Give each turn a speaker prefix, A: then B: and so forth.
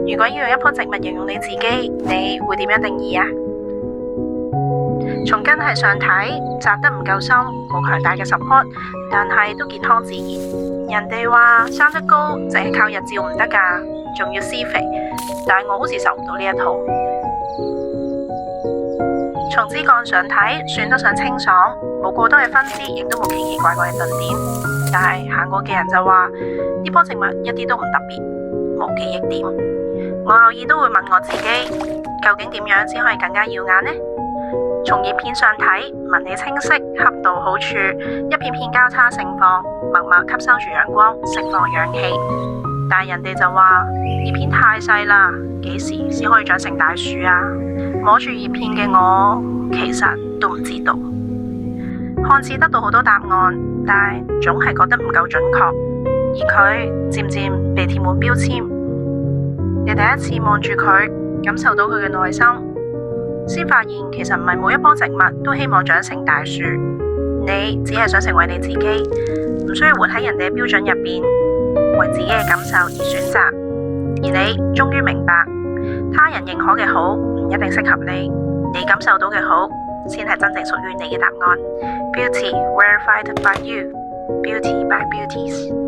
A: 如果要用一棵植物形容你自己，你會點樣定義啊？從根系上睇，扎得唔夠深，冇強大嘅 support， 但係都健康自然。人哋話生得高淨係靠日照唔得㗎，仲要施肥，但係我好似受唔到呢一套。從枝幹上睇，算得上清爽，冇過多嘅分支，亦都冇奇奇怪怪嘅頓點。但係行過嘅人就話呢棵植物一啲都唔特別，冇記憶點。我偶爾都會問我自己，究竟點樣先可以更加耀眼呢？從葉片上睇，紋理清晰，恰到好處，一片片交叉盛放，默默吸收住陽光，釋放氧氣。但係人哋就話葉片太細啦，幾時先可以長成大樹啊？摸住葉片嘅我，其實都唔知道。看似得到好多答案，但總係覺得唔夠準確，而佢漸漸被貼滿標籤。你第一次望住佢，感受到佢嘅內心，先發現其實唔係每一棵植物都希望長成大樹，你只係想成為你自己，唔需要活喺人哋嘅標準入邊，為自己嘅感受而選擇。而你終於明白，他人認可嘅好唔一定適合你，你感受到嘅好先係真正屬於你嘅答案。Beauty verified by you, beauty by beauties。